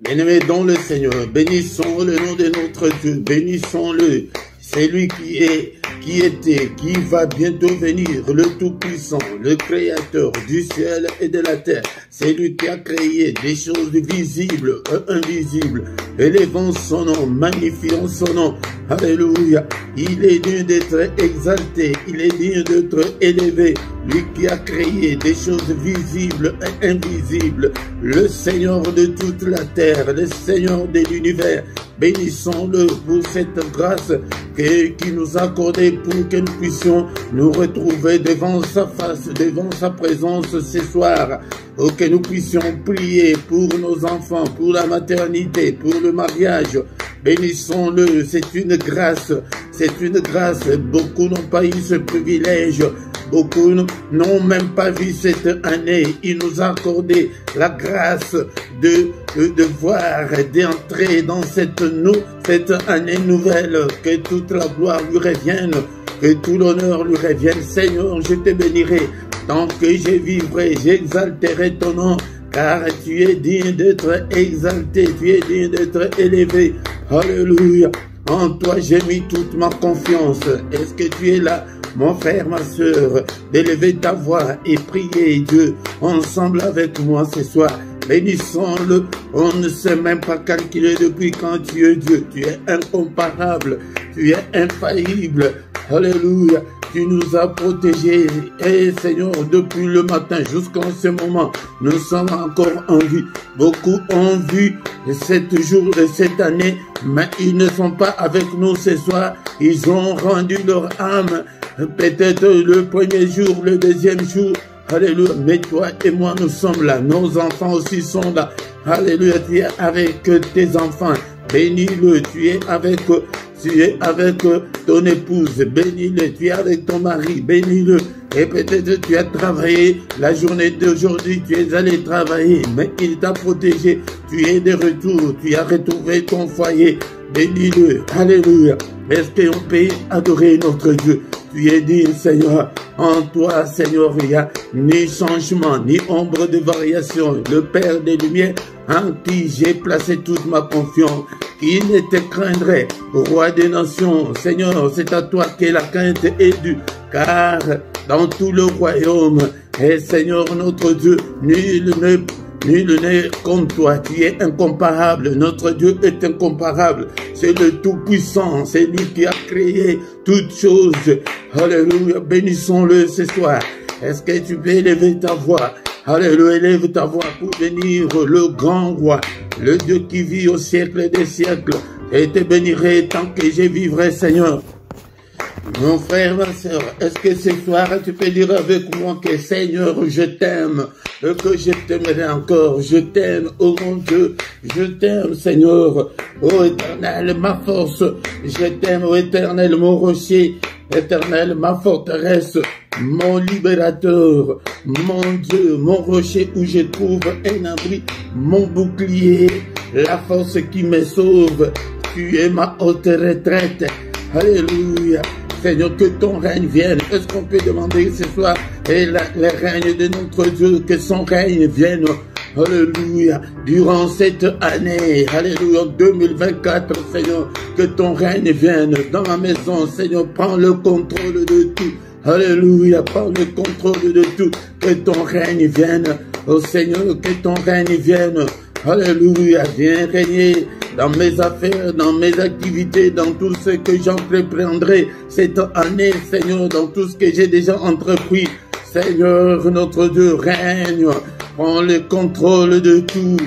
Bien-aimés dans le Seigneur, bénissons le nom de notre Dieu, bénissons-le. C'est lui qui était, qui va bientôt venir, le Tout-Puissant, le Créateur du ciel et de la terre. C'est lui qui a créé des choses visibles et invisibles. Élevons son nom, magnifions son nom. Alléluia. Il est digne d'être exalté, il est digne d'être élevé. Lui qui a créé des choses visibles et invisibles. Le Seigneur de toute la terre, le Seigneur de l'univers. Bénissons-le pour cette grâce qui nous a accordée pour que nous puissions nous retrouver devant sa face, devant sa présence ce soir. Pour que nous puissions prier pour nos enfants, pour la maternité, pour le mariage. Bénissons-le, c'est une grâce, c'est une grâce. Beaucoup n'ont pas eu ce privilège. Beaucoup n'ont même pas vu cette année. Il nous a accordé la grâce de voir, d'entrer dans cette année nouvelle. Que toute la gloire lui revienne, que tout l'honneur lui revienne. Seigneur, je te bénirai. Tant que je vivrai, j'exalterai ton nom. Car tu es digne d'être exalté, tu es digne d'être élevé. Alléluia. En toi j'ai mis toute ma confiance. Est-ce que tu es là, mon frère, ma soeur, d'élever ta voix et prier Dieu ensemble avec moi ce soir? Bénissons-le. On ne sait même pas calculer depuis quand tu es Dieu. Tu es incomparable, tu es infaillible. Alléluia. Tu nous as protégés, et Seigneur, depuis le matin jusqu'en ce moment, nous sommes encore en vie. Beaucoup ont vu cette année, mais ils ne sont pas avec nous ce soir. Ils ont rendu leur âme, peut-être le premier jour, le deuxième jour. Alléluia, mais toi et moi, nous sommes là. Nos enfants aussi sont là. Alléluia, tu es avec tes enfants. Bénis-le, tu es avec ton épouse, bénis-le, tu es avec ton mari, bénis-le. Et peut-être tu as travaillé la journée d'aujourd'hui, tu es allé travailler, mais il t'a protégé, tu es de retour, tu as retrouvé ton foyer, bénis-le, alléluia. Est-ce qu'on peut adorer notre Dieu? Tu es digne, Seigneur. En toi, Seigneur, il n'y a ni changement, ni ombre de variation. Le Père des Lumières, en qui j'ai placé toute ma confiance. Qui ne te craindrait, Roi des nations? Seigneur, c'est à toi que la crainte est due. Car dans tout le royaume, et Seigneur notre Dieu, nul n'est comme toi, tu es incomparable, notre Dieu est incomparable, c'est le Tout-Puissant, c'est lui qui a créé toutes choses. Alléluia, bénissons-le ce soir. Est-ce que tu peux élever ta voix? Alléluia, élève ta voix pour bénir le grand roi, le Dieu qui vit au siècle des siècles, et te bénirai tant que je vivrai, Seigneur. Mon frère, ma soeur, est-ce que ce soir tu peux dire avec moi que Seigneur, je t'aime, que je t'aimerai encore, je t'aime, oh mon Dieu, je t'aime, Seigneur, oh Éternel, ma force, je t'aime, oh Éternel, mon rocher, Éternel, ma forteresse, mon libérateur, mon Dieu, mon rocher où je trouve un abri, mon bouclier, la force qui me sauve, tu es ma haute retraite, alléluia. Seigneur, que ton règne vienne. Est-ce qu'on peut demander ce soir et le règne de notre Dieu, que son règne vienne, alléluia, durant cette année, alléluia, 2024, Seigneur, que ton règne vienne dans ma maison, Seigneur, prends le contrôle de tout, alléluia, prends le contrôle de tout, que ton règne vienne, oh Seigneur, que ton règne vienne, alléluia, viens régner dans mes affaires, dans mes activités, dans tout ce que j'entreprendrai cette année, Seigneur, dans tout ce que j'ai déjà entrepris. Seigneur, notre Dieu, règne, prends le contrôle de tout.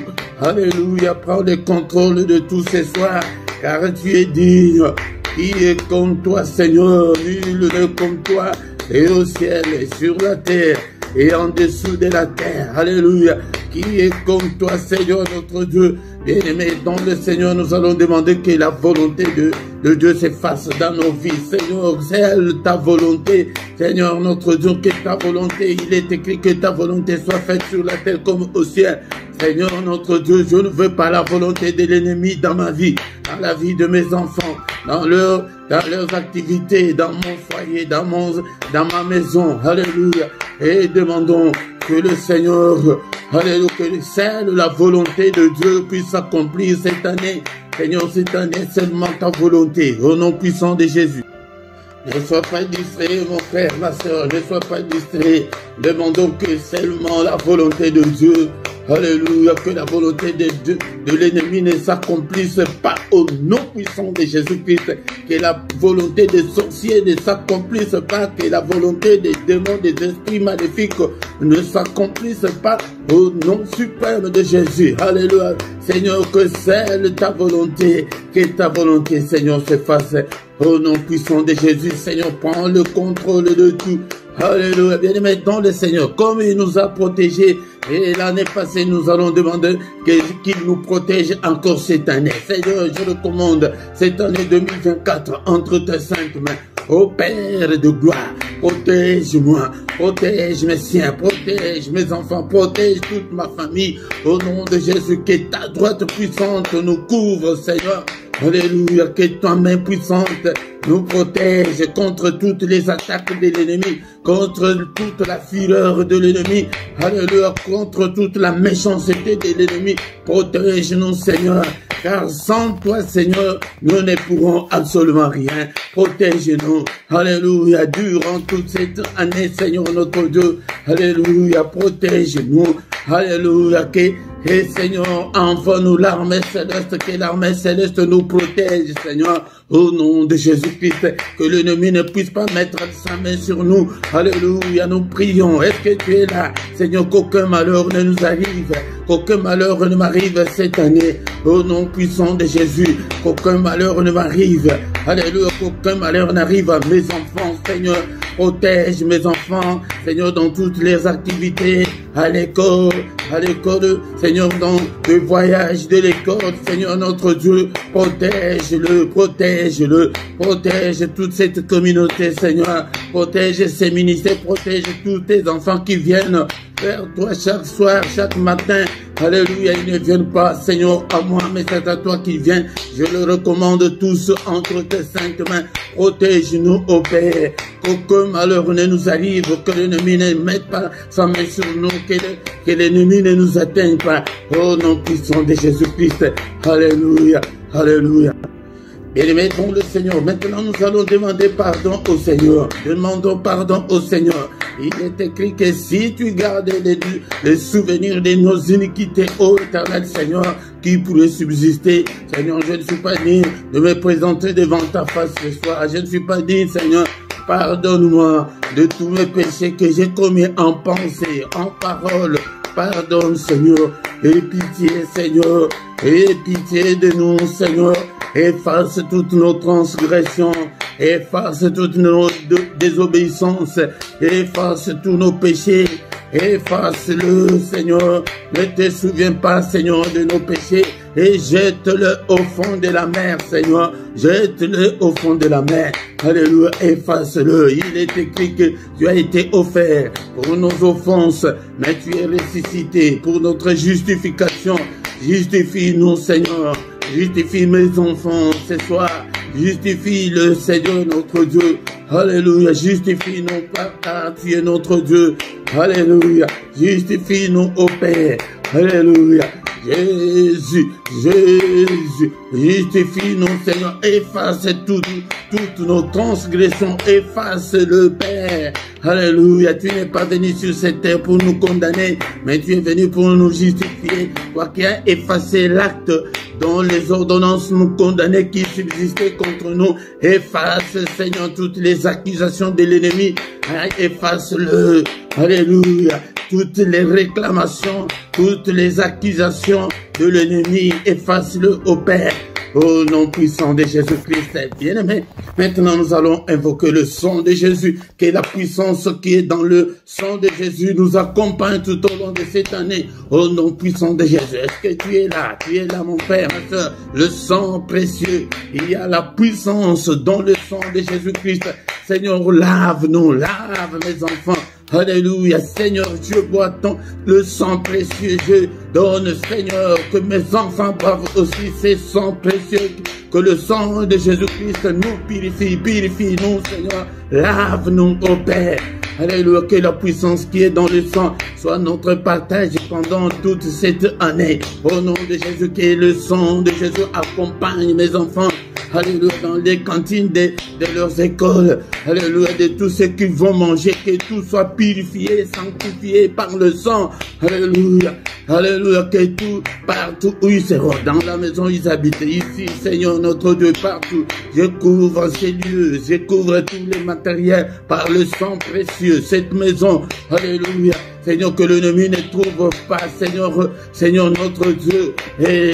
Alléluia, prends le contrôle de tout ce soir, car tu es digne. Qui est comme toi, Seigneur? Nul n'est comme toi, et au ciel, et sur la terre, et en dessous de la terre. Alléluia. Qui est comme toi, Seigneur, notre Dieu? Bien-aimé, dans le Seigneur, nous allons demander que la volonté de Dieu s'efface dans nos vies. Seigneur, c'est ta volonté. Seigneur, notre Dieu, que ta volonté, il est écrit que ta volonté soit faite sur la terre comme au ciel. Seigneur, notre Dieu, je ne veux pas la volonté de l'ennemi dans ma vie, dans la vie de mes enfants, dans leurs activités, dans mon foyer, dans ma maison. Alléluia. et demandons que le Seigneur, alléluia, que celle, la volonté de Dieu puisse s'accomplir cette année. Seigneur, cette année, seulement ta volonté, au nom puissant de Jésus. Ne sois pas distrait, mon frère, ma soeur, ne sois pas distrait. Demandons que seulement la volonté de Dieu, alléluia, que la volonté de l'ennemi ne s'accomplisse pas au nom puissant de Jésus-Christ. Que la volonté des sorciers ne s'accomplisse pas, que la volonté des démons, des esprits maléfiques ne s'accomplisse pas au nom suprême de Jésus. Alléluia. Seigneur, que celle ta volonté, que ta volonté, Seigneur, se fasse au nom puissant de Jésus. Seigneur, prends le contrôle de tout. Alléluia. Bien-aimé dans le Seigneur, comme il nous a protégés, et l'année passée, nous allons demander qu'il nous protège encore cette année. Seigneur, je recommande cette année 2024 entre tes saintes mains. Ô Père de gloire, protège-moi, protège mes siens, protège mes enfants, protège toute ma famille. Au nom de Jésus, que ta droite puissante nous couvre, Seigneur. Alléluia, que ta main puissante nous protège contre toutes les attaques de l'ennemi, contre toute la fureur de l'ennemi, alléluia, contre toute la méchanceté de l'ennemi. Protège-nous, Seigneur, car sans toi, Seigneur, nous ne pourrons absolument rien. Protège-nous, alléluia, durant toute cette année, Seigneur notre Dieu, alléluia, protège-nous, alléluia, et Seigneur, envoie-nous l'armée céleste, que l'armée céleste nous protège, Seigneur, au nom de Jésus-Christ, que l'ennemi ne puisse pas mettre sa main sur nous. Alléluia, nous prions. Est-ce que tu es là, Seigneur, qu'aucun malheur ne nous arrive, qu'aucun malheur ne m'arrive cette année, au nom puissant de Jésus, qu'aucun malheur ne m'arrive. Alléluia, qu'aucun malheur n'arrive à mes enfants, Seigneur. Protège mes enfants, Seigneur, dans toutes les activités, à l'école, Seigneur, dans le voyage de l'école, Seigneur notre Dieu, protège-le, protège-le, protège toute cette communauté, Seigneur, protège ces ministères, protège tous tes enfants qui viennent vers toi chaque soir, chaque matin. Alléluia, ils ne viennent pas, Seigneur, à moi, mais c'est à toi qui viens. Je le recommande tous entre tes saintes mains. Protège-nous, ô Père, qu'aucun malheur ne nous arrive, que l'ennemi ne mette pas sa main sur nous, que l'ennemi ne nous atteigne pas. Au nom puissant de Jésus-Christ. Alléluia, alléluia. Bien-aimés dans le Seigneur, maintenant nous allons demander pardon au Seigneur. Demandons pardon au Seigneur. Il est écrit que si tu gardes les souvenirs de nos iniquités, ô éternel Seigneur, qui pourrait subsister. Seigneur, je ne suis pas digne de me présenter devant ta face ce soir. Je ne suis pas digne, Seigneur. Pardonne-moi de tous mes péchés que j'ai commis en pensée, en parole. Pardonne, Seigneur. Et pitié, Seigneur. Et pitié de nous, Seigneur. Efface toutes nos transgressions, efface toutes nos désobéissances, efface tous nos péchés, efface-le, Seigneur. Ne te souviens pas, Seigneur, de nos péchés et jette-le au fond de la mer, Seigneur. Jette-le au fond de la mer. Alléluia, efface-le. Il est écrit que tu as été offert pour nos offenses, mais tu es ressuscité pour notre justification. Justifie-nous, Seigneur. Justifie mes enfants ce soir. Justifie le Seigneur notre Dieu. Alléluia. Justifie-nous, Papa, tu es notre Dieu. Alléluia. Justifie-nous, ô Père. Alléluia. Jésus, Jésus, justifie-nous, Seigneur, efface toutes nos transgressions, efface le Père. Alléluia, tu n'es pas venu sur cette terre pour nous condamner, mais tu es venu pour nous justifier. Toi qui as effacé l'acte dont les ordonnances nous condamnaient qui subsistaient contre nous, efface, Seigneur, toutes les accusations de l'ennemi, efface-le. Alléluia. Toutes les réclamations, toutes les accusations de l'ennemi, efface-le au Père, au nom puissant de Jésus-Christ. Bien-aimé, maintenant nous allons invoquer le sang de Jésus, que la puissance qui est dans le sang de Jésus nous accompagne tout au long de cette année, au nom puissant de Jésus. Est-ce que tu es là, mon Père, ma soeur, le sang précieux, il y a la puissance dans le sang de Jésus-Christ. Seigneur, lave-nous, lave mes enfants. Alléluia, Seigneur, je bois le sang précieux, je donne, Seigneur, que mes enfants boivent aussi ces sangs précieux, que le sang de Jésus-Christ nous purifie, purifie-nous, Seigneur, lave-nous, ô Père, Alléluia, que la puissance qui est dans le sang soit notre partage pendant toute cette année. Au nom de Jésus, que le sang de Jésus accompagne mes enfants. Alléluia, dans les cantines de leurs écoles. Alléluia, de tout ce qu'ils vont manger, que tout soit purifié, sanctifié par le sang. Alléluia, alléluia, que tout, partout où ils seront, dans la maison où ils habitent, ici, Seigneur notre Dieu, partout, je couvre ces lieux, je couvre tous les matériels par le sang précieux, cette maison. Alléluia, Seigneur, que l'ennemi ne trouve pas, Seigneur notre Dieu, et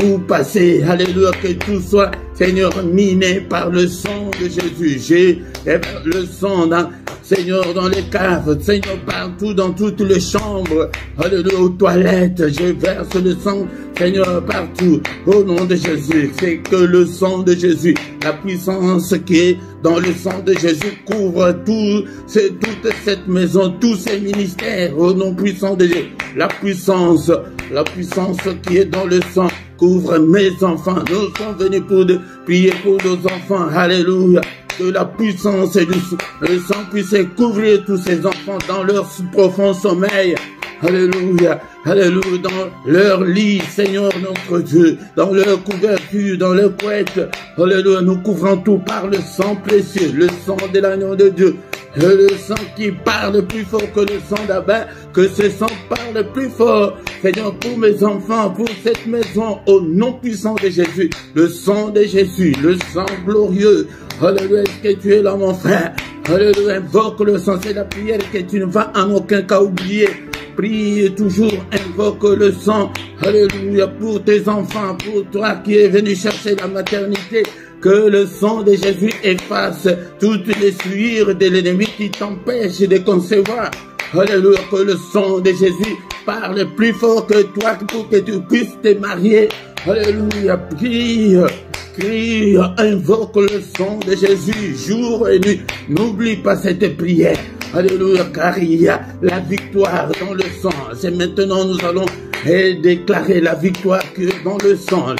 où passer. Alléluia, que tout soit, Seigneur, miné par le sang de Jésus. J'ai le sang, Seigneur, dans les caves, Seigneur, partout, dans toutes les chambres, alléluia, aux toilettes, je verse le sang, Seigneur, partout, au nom de Jésus. C'est que le sang de Jésus, la puissance qui est dans le sang de Jésus couvre toute cette maison, tous ces ministères, au nom puissant de Jésus. La puissance qui est dans le sang couvre mes enfants. Nous sommes venus pour prier pour nos enfants. Alléluia. Que la puissance et le sang puisse couvrir tous ces enfants dans leur profond sommeil. Alléluia, alléluia, dans leur lit, Seigneur notre Dieu, dans leur couverture, dans leur couette. Alléluia, nous couvrons tout par le sang précieux, le sang de l'agneau de Dieu. Le sang qui parle plus fort que le sang d'Abel, que ce sang parle plus fort, Seigneur, pour mes enfants, pour cette maison, au nom puissant de Jésus, le sang de Jésus, le sang glorieux. Alléluia, est-ce que tu es là, mon frère? Alléluia, invoque le sang, c'est la prière que tu ne vas en aucun cas oublier. Prie toujours, invoque le sang. Alléluia, pour tes enfants, pour toi qui es venu chercher la maternité. Que le sang de Jésus efface toutes les souillures de l'ennemi qui t'empêchent de concevoir. Alléluia, que le sang de Jésus parle plus fort que toi pour que tu puisses te marier. Alléluia, prie, crie, invoque le sang de Jésus jour et nuit. N'oublie pas cette prière. Alléluia, car il y a la victoire dans le sang. C'est maintenant nous allons déclarer la victoire qui est dans le sang.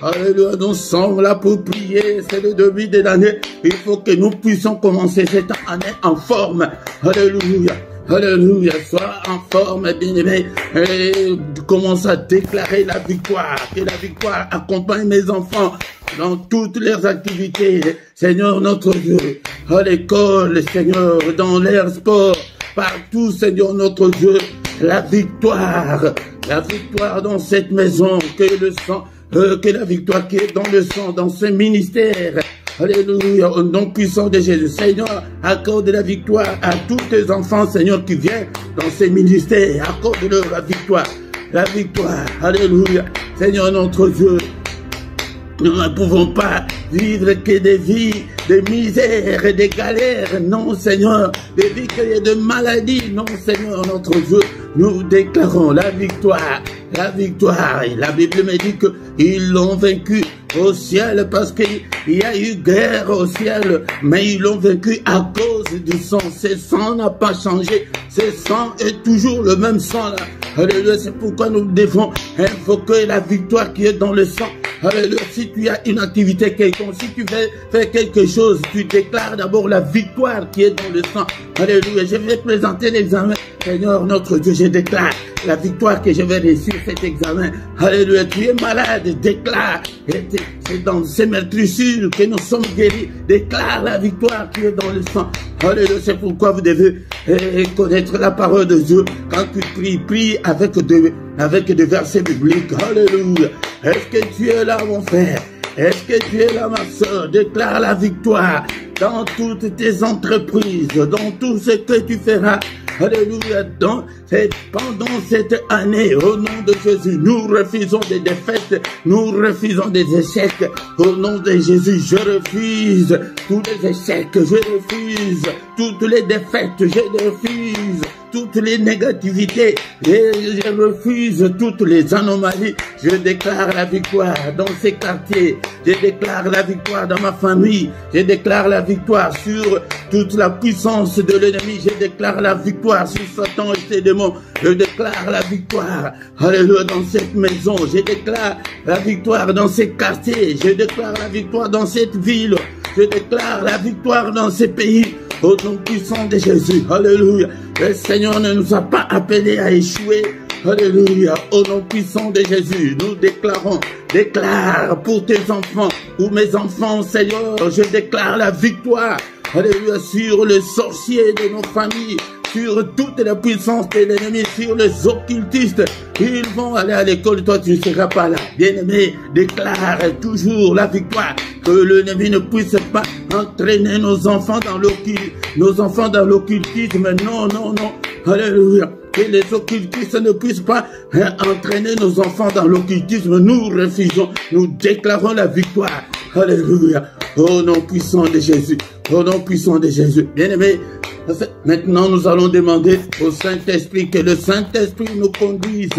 Alléluia, nous sommes là pour prier. C'est le début de l'année. Il faut que nous puissions commencer cette année en forme. Alléluia. Alléluia, sois en forme, bien-aimé, et commence à déclarer la victoire, que la victoire accompagne mes enfants dans toutes leurs activités, Seigneur notre Dieu, à l'école, Seigneur, dans l'air sport, partout, Seigneur notre Dieu, la victoire dans cette maison, que la victoire qui est dans le sang, dans ce ministère. Alléluia, au nom puissant de Jésus. Seigneur, accorde la victoire à tous tes enfants, Seigneur, qui viennent dans ces ministères. Accorde-leur la victoire. La victoire. Alléluia. Seigneur, notre Dieu, nous ne pouvons pas vivre que des vies de misère et de galères. Non, Seigneur, des vies qu'il y a de maladies. Non, Seigneur, notre Dieu, nous déclarons la victoire. La victoire. Et la Bible me dit qu'ils l'ont vaincu au ciel parce qu'il y a eu guerre au ciel, mais ils l'ont vaincu à cause du sang. Ce sang n'a pas changé. Ce sang est toujours le même sang là. Alléluia, c'est pourquoi nous devons invoquer la victoire qui est dans le sang. Alléluia, si tu as une activité quelconque, si tu veux faire quelque chose, tu déclares d'abord la victoire qui est dans le sang. Alléluia, je vais présenter l'examen. Seigneur notre Dieu, je déclare la victoire que je vais réussir cet examen. Alléluia, tu es malade, déclare. C'est dans ces meurtrissures que nous sommes guéris. Déclare la victoire qui est dans le sang. Alléluia, c'est pourquoi vous devez connaître la parole de Dieu. Quand tu pries, prie avec des versets bibliques. Alléluia. Est-ce que tu es là, mon frère? Est-ce que tu es là, ma soeur? Déclare la victoire dans toutes tes entreprises, dans tout ce que tu feras. Alléluia, pendant cette année, au nom de Jésus, nous refusons des défaites, nous refusons des échecs. Au nom de Jésus, je refuse tous les échecs, je refuse toutes les défaites, je refuse toutes les négativités, je refuse toutes les anomalies. Je déclare la victoire dans ces quartiers, je déclare la victoire dans ma famille, je déclare la victoire sur toute la puissance de l'ennemi, je déclare la victoire sur Satan et ses démons, je déclare la victoire, alléluia, dans cette maison, je déclare la victoire dans ces quartiers, je déclare la victoire dans cette ville, je déclare la victoire dans ces pays. au nom puissant de Jésus. Alléluia. Le Seigneur ne nous a pas appelés à échouer. Alléluia. Au nom puissant de Jésus, nous déclarons, déclare pour tes enfants, pour mes enfants, Seigneur, je déclare la victoire. Alléluia, sur les sorciers de nos familles, sur toute la puissance de l'ennemi, sur les occultistes. Ils vont aller à l'école, toi tu ne seras pas là. Bien-aimé, déclare toujours la victoire. Que l'ennemi ne puisse pas entraîner nos enfants dans l'occultisme. Non, non, non. Alléluia. Que les occultistes ne puissent pas entraîner nos enfants dans l'occultisme. Nous refusons, nous déclarons la victoire. Alléluia. Au nom puissant de Jésus. Au nom puissant de Jésus. Bien-aimé, maintenant nous allons demander au Saint-Esprit que le Saint-Esprit nous conduise.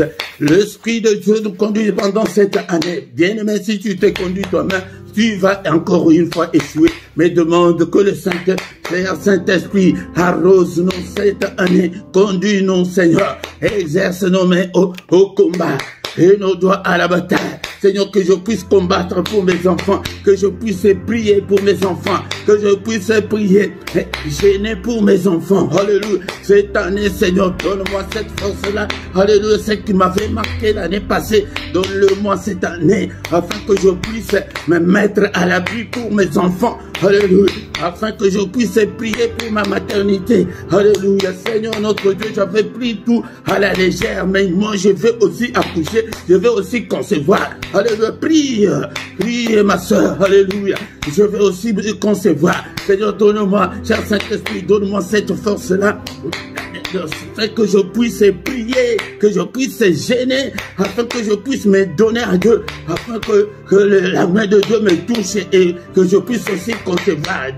L'Esprit de Dieu nous conduise pendant cette année. Bien-aimé, si tu t'es conduit toi-même, tu vas encore une fois échouer. Mais demande que le Saint-Esprit arrose-nous cette année. Conduis-nous, Seigneur. Exerce nos mains au combat et nos doigts à la bataille. Seigneur, que je puisse combattre pour mes enfants, que je puisse prier pour mes enfants, que je puisse prier et gêner pour mes enfants. Alléluia. Cette année, Seigneur, donne-moi cette force-là. Alléluia. Ce qui m'avait marqué l'année passée, donne-le-moi cette année, afin que je puisse me mettre à l'abri pour mes enfants. Alléluia. Afin que je puisse prier pour ma maternité. Alléluia. Seigneur, notre Dieu, j'avais pris tout à la légère, mais moi, je vais aussi accoucher, je vais aussi concevoir. Alléluia, prie ma soeur, alléluia, je vais aussi concevoir. Seigneur, donne-moi, cher Saint-Esprit, donne-moi cette force-là, afin que je puisse prier, que je puisse gêner, afin que je puisse me donner à Dieu, afin que la main de Dieu me touche et que je puisse aussi concevoir.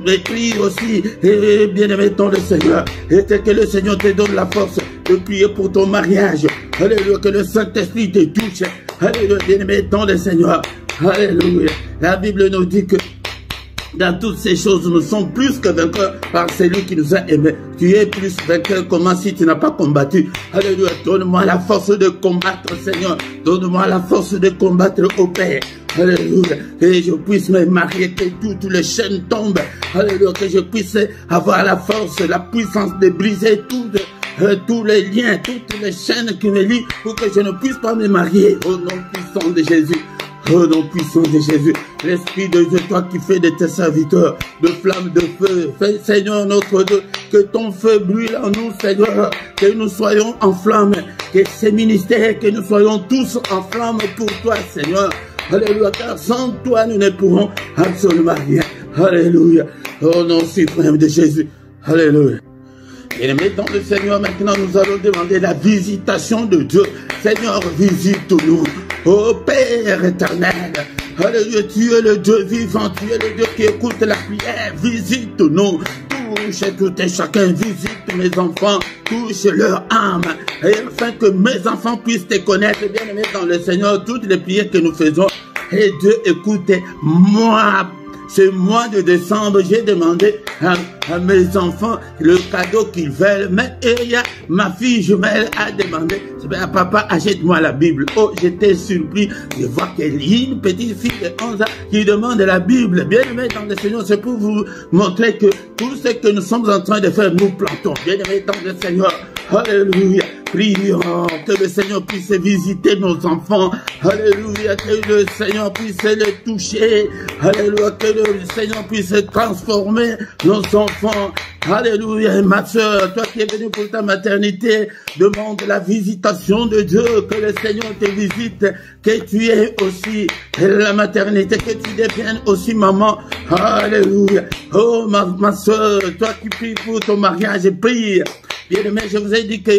Mais prie aussi, et bien-aimé dans le Seigneur, et que le Seigneur te donne la force de prier pour ton mariage. Alléluia, que le Saint-Esprit te touche. Alléluia, bien-aimé dans le Seigneur. Alléluia. La Bible nous dit que dans toutes ces choses, nous sommes plus que vainqueurs par celui qui nous a aimés. Tu es plus vainqueur, comment si tu n'as pas combattu? Alléluia, donne-moi la force de combattre, Seigneur. Donne-moi la force de combattre au Père. Alléluia, que je puisse me marier, que toutes les chaînes tombent. Alléluia, que je puisse avoir la force, la puissance de briser tous les liens, toutes les chaînes qui me lient pour que je ne puisse pas me marier. Au nom puissant de Jésus. Au nom puissant de Jésus, l'Esprit de Dieu, toi qui fais de tes serviteurs de flammes de feu, fais, Seigneur notre Dieu, que ton feu brûle en nous, Seigneur, que nous soyons en flamme, que ces ministères, que nous soyons tous en flamme pour toi, Seigneur. Alléluia, car sans toi, nous ne pourrons absolument rien. Alléluia, au nom suprême de Jésus. Alléluia. Bien-aimés dans le Seigneur, maintenant nous allons demander la visitation de Dieu. Seigneur, visite-nous. Ô Père éternel, alléluia, tu es le Dieu vivant, tu es le Dieu qui écoute la prière. Visite-nous, touche tout et chacun, visite mes enfants, touche leur âme, et afin que mes enfants puissent te connaître. Bien-aimés dans le Seigneur, toutes les prières que nous faisons, et Dieu écoute moi. Ce mois de décembre, j'ai demandé à mes enfants le cadeau qu'ils veulent. Mais ma fille jumelle a demandé, papa, achète-moi la Bible. Oh, j'étais surpris de voir qu'il y a une petite fille de 11 ans qui demande la Bible. Bien aimé dans le Seigneur, c'est pour vous montrer que tout ce que nous sommes en train de faire, nous plantons. Bien aimé dans le Seigneur, alléluia. Prions que le Seigneur puisse visiter nos enfants. Alléluia, que le Seigneur puisse les toucher. Alléluia, que le Seigneur puisse transformer nos enfants. Alléluia, ma soeur, toi qui es venue pour ta maternité, demande la visitation de Dieu, que le Seigneur te visite, que tu aies aussi la maternité, que tu deviennes aussi maman. Alléluia. Oh, ma soeur, toi qui pries pour ton mariage, prie. Bien-aimé, je vous ai dit que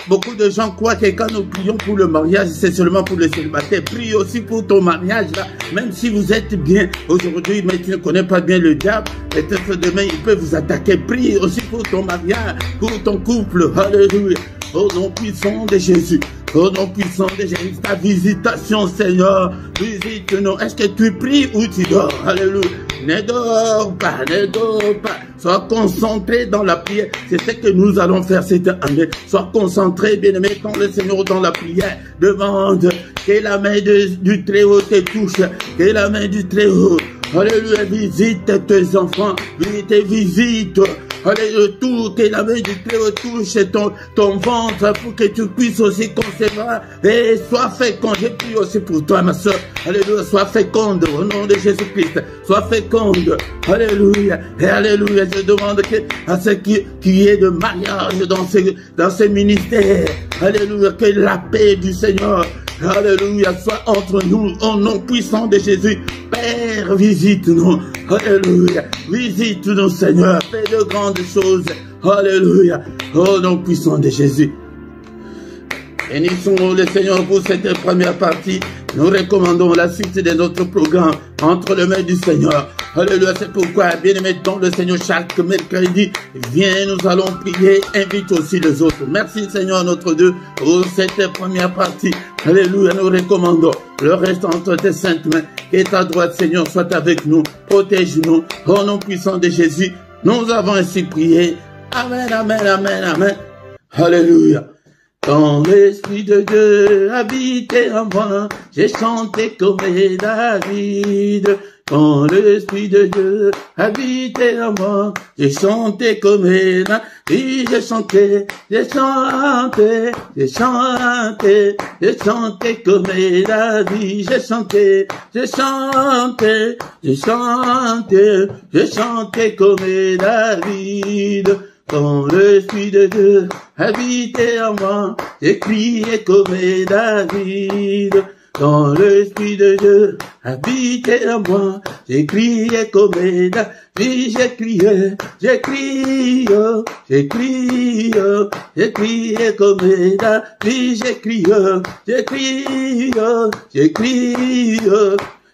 beaucoup de gens croient que quand nous prions pour le mariage, c'est seulement pour le célibataire. Prie aussi pour ton mariage, là. Même si vous êtes bien aujourd'hui, mais tu ne connais pas bien le diable, peut-être demain, il peut vous attaquer. Prie aussi pour ton mariage, pour ton couple. Alléluia. Au nom puissant de Jésus. Au nom puissant de Jésus, ta visitation, Seigneur, visite-nous. Est-ce que tu pries ou tu dors? Alléluia. Ne dors pas, ne dors pas. Sois concentré dans la prière. C'est ce que nous allons faire cette année. Sois concentré, bien-aimé, dans le Seigneur, dans la prière. Demande que la main du Très-Haut te touche. Que la main du Très-Haut, Alléluia, visite tes enfants, visite, alléluia, tout que la main du Très-Haut touche ton ventre pour que tu puisses aussi concevoir et sois féconde. Je prie aussi pour toi, ma soeur. Alléluia, sois féconde au nom de Jésus-Christ. Sois féconde. Alléluia. Et alléluia, je demande à ceux qui est de mariage dans ce ministère. Alléluia, que la paix du Seigneur, alléluia, soit entre nous au nom puissant de Jésus. Père, visite-nous. Alléluia. Visite-nous, Seigneur. Fais de grandes choses. Alléluia. Au nom puissant de Jésus. Bénissons le Seigneur pour cette première partie. Nous recommandons la suite de notre programme entre les mains du Seigneur. Alléluia, c'est pourquoi, bien-aimés dans le Seigneur, chaque mercredi, viens, nous allons prier, invite aussi les autres. Merci Seigneur notre Dieu pour cette première partie. Alléluia, nous recommandons le reste entre tes saintes mains. Que ta droite, Seigneur, soit avec nous, protège-nous, au nom puissant de Jésus. Nous avons ainsi prié. Amen, amen, amen, amen. Alléluia. Quand l'Esprit de Dieu habitait en moi, j'ai chanté comme David. Quand l'Esprit de Dieu habitait en moi, j'ai chanté comme David. J'ai chanté, j'ai chanté, j'ai chanté, j'ai chanté comme David. J'ai chanté, j'ai chanté, j'ai chanté, j'ai chanté comme David. Quand l'Esprit de Dieu habitait en moi, j'ai crié comme David. Quand l'Esprit de Dieu habitait en moi, j'ai crié comme David. J'ai crié, j'ai crié, j'ai crié, j'ai crié comme David. J'ai crié, j'ai crié, j'ai crié,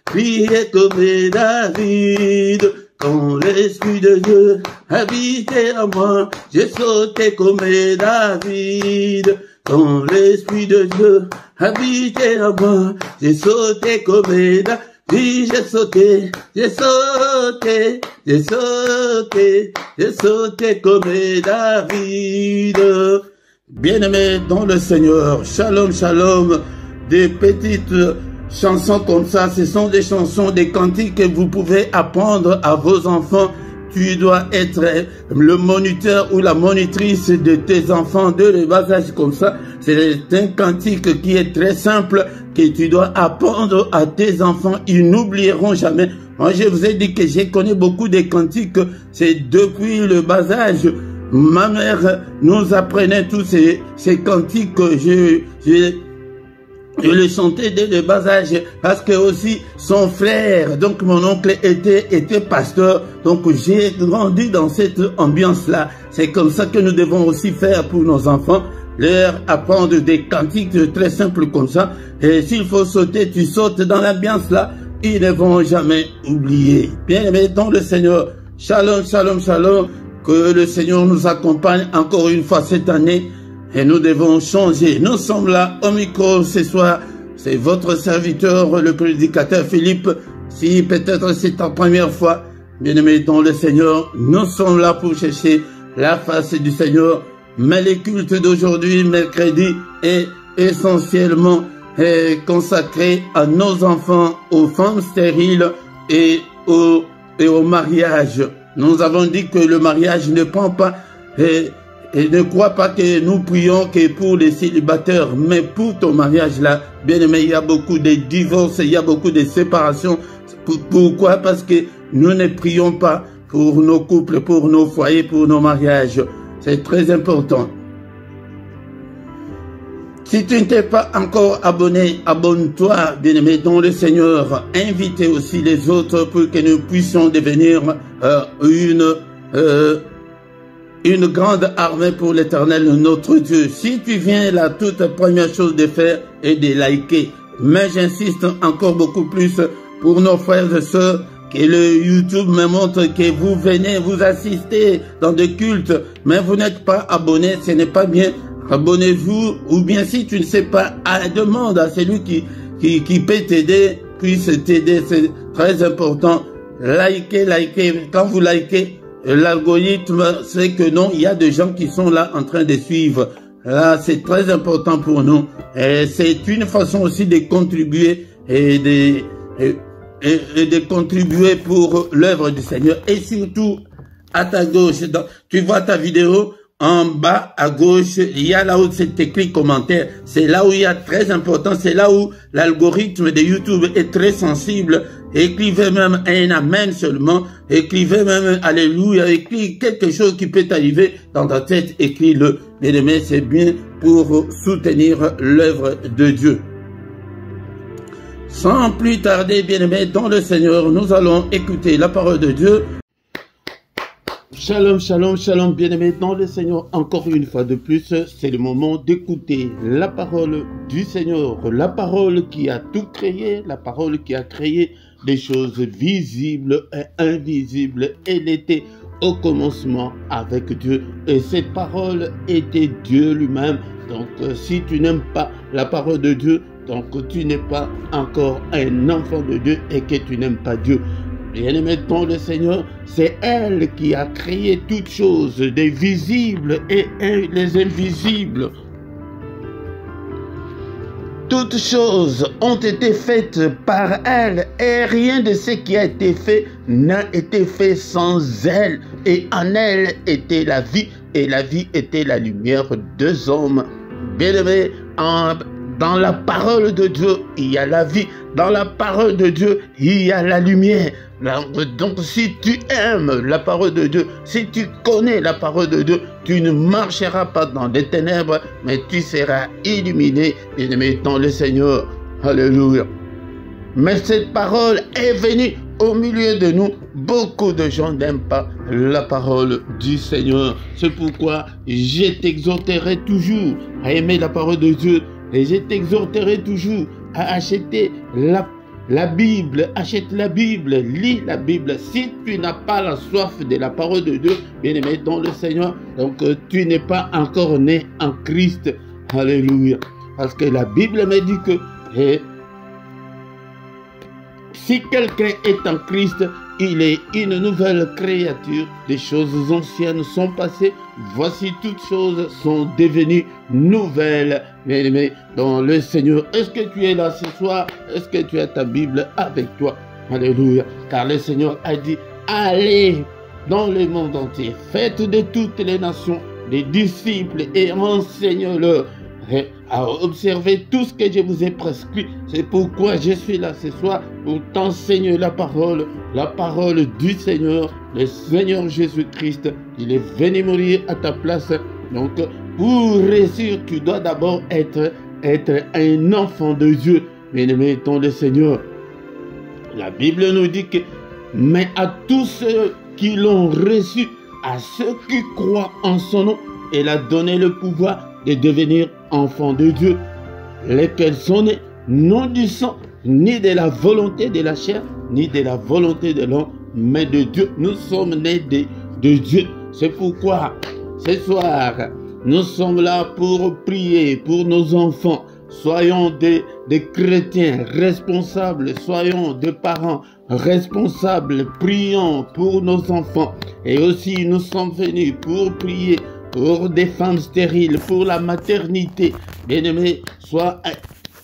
crié comme David. Quand l'Esprit de Dieu habitait en moi, j'ai sauté comme David. Quand l'Esprit de Dieu habitait en moi, j'ai sauté comme David. J'ai sauté, j'ai sauté, j'ai sauté, j'ai sauté comme David. Bien-aimés dans le Seigneur, shalom, shalom, des petites chansons comme ça, ce sont des chansons, des cantiques que vous pouvez apprendre à vos enfants. Tu dois être le moniteur ou la monitrice de tes enfants de le bas âge comme ça. C'est un cantique qui est très simple que tu dois apprendre à tes enfants. Ils n'oublieront jamais. Moi, je vous ai dit que j'ai connu beaucoup de cantiques. C'est depuis le bas âge. Ma mère nous apprenait tous ces cantiques que je le chantais dès le bas âge parce que aussi son frère, donc mon oncle était pasteur. Donc j'ai grandi dans cette ambiance-là. C'est comme ça que nous devons aussi faire pour nos enfants. Leur apprendre des cantiques très simples comme ça. Et s'il faut sauter, tu sautes dans l'ambiance-là. Ils ne vont jamais oublier. Bien-aimés dans le Seigneur. Shalom, shalom, shalom. Que le Seigneur nous accompagne encore une fois cette année. Et nous devons changer. Nous sommes là au micro ce soir. C'est votre serviteur, le prédicateur Philippe. Si peut-être c'est ta première fois, bien-aimé dans le Seigneur, nous sommes là pour chercher la face du Seigneur. Mais les cultes d'aujourd'hui, mercredi, est essentiellement consacré à nos enfants, aux femmes stériles et au mariage. Nous avons dit que le mariage ne prend pas... Et ne crois pas que nous prions que pour les célibataires, mais pour ton mariage là, bien aimé, il y a beaucoup de divorces, il y a beaucoup de séparations. Pourquoi? Parce que nous ne prions pas pour nos couples, pour nos foyers, pour nos mariages. C'est très important. Si tu ne t'es pas encore abonné, abonne-toi, bien-aimé, dans le Seigneur. Invitez aussi les autres pour que nous puissions devenir une grande armée pour l'Éternel, notre Dieu. Si tu viens, la toute première chose de faire est de liker. Mais j'insiste encore beaucoup plus pour nos frères et sœurs, que le YouTube me montre que vous venez, vous assistez dans des cultes, mais vous n'êtes pas abonné, ce n'est pas bien. Abonnez-vous, ou bien si tu ne sais pas, demande à celui qui peut t'aider, puisse t'aider, c'est très important. Likez. Quand vous likez, l'algorithme sait que non, il y a des gens qui sont là en train de suivre. Là, c'est très important pour nous. Et c'est une façon aussi de contribuer et et de contribuer pour l'œuvre du Seigneur. Et surtout, à ta gauche, tu vois ta vidéo, en bas à gauche, il y a là où c'est écrit commentaire. C'est là où il y a très important, c'est là où l'algorithme de YouTube est très sensible. Écrivez même un amen seulement, écrivez même alléluia, écrivez quelque chose qui peut t'arriver dans ta tête, écris-le. Bien-aimé, c'est bien pour soutenir l'œuvre de Dieu. Sans plus tarder, bien-aimé, dans le Seigneur, nous allons écouter la parole de Dieu. Shalom, shalom, shalom, bien-aimés dans le Seigneur. Encore une fois de plus, c'est le moment d'écouter la parole du Seigneur. La parole qui a tout créé, la parole qui a créé des choses visibles et invisibles. Elle était au commencement avec Dieu et cette parole était Dieu lui-même. Donc, si tu n'aimes pas la parole de Dieu, donc tu n'es pas encore un enfant de Dieu et que tu n'aimes pas Dieu. Bien-aimé dans le Seigneur, c'est elle qui a créé toutes choses, des visibles et les invisibles. Toutes choses ont été faites par elle et rien de ce qui a été fait n'a été fait sans elle. Et en elle était la vie et la vie était la lumière des hommes. Bien-aimé, dans la parole de Dieu, il y a la vie. Dans la parole de Dieu, il y a la lumière. Donc, si tu aimes la parole de Dieu, si tu connais la parole de Dieu, tu ne marcheras pas dans les ténèbres, mais tu seras illuminé, bien-aimé, dans le Seigneur. Alléluia. Mais cette parole est venue au milieu de nous. Beaucoup de gens n'aiment pas la parole du Seigneur. C'est pourquoi je t'exhorterai toujours à aimer la parole de Dieu. Et je t'exhorterai toujours à acheter la Bible. Achète la Bible, lis la Bible. Si tu n'as pas la soif de la parole de Dieu, bien-aimé dans le Seigneur, donc tu n'es pas encore né en Christ. Alléluia. Parce que la Bible me dit que si quelqu'un est en Christ, il est une nouvelle créature. Les choses anciennes sont passées. Voici toutes choses sont devenues nouvelles. Mais dans le Seigneur, est-ce que tu es là ce soir? Est-ce que tu as ta Bible avec toi? Alléluia. Car le Seigneur a dit, allez dans le monde entier. Faites de toutes les nations des disciples et enseignez-leur à observer tout ce que je vous ai prescrit. C'est pourquoi je suis là ce soir pour t'enseigner la parole du Seigneur, le Seigneur Jésus-Christ. Il est venu mourir à ta place. Donc, pour réussir, tu dois d'abord être un enfant de Dieu. Bien-aimé dans le Seigneur. La Bible nous dit que, mais à tous ceux qui l'ont reçu, à ceux qui croient en son nom, il a donné le pouvoir de devenir enfants de Dieu, lesquels sont nés non du sang, ni de la volonté de la chair, ni de la volonté de l'homme, mais de Dieu. Nous sommes nés de Dieu. C'est pourquoi, ce soir, nous sommes là pour prier pour nos enfants. Soyons des chrétiens responsables, soyons des parents responsables, prions pour nos enfants. Et aussi, nous sommes venus pour prier pour des femmes stériles, pour la maternité. Bien-aimé, sois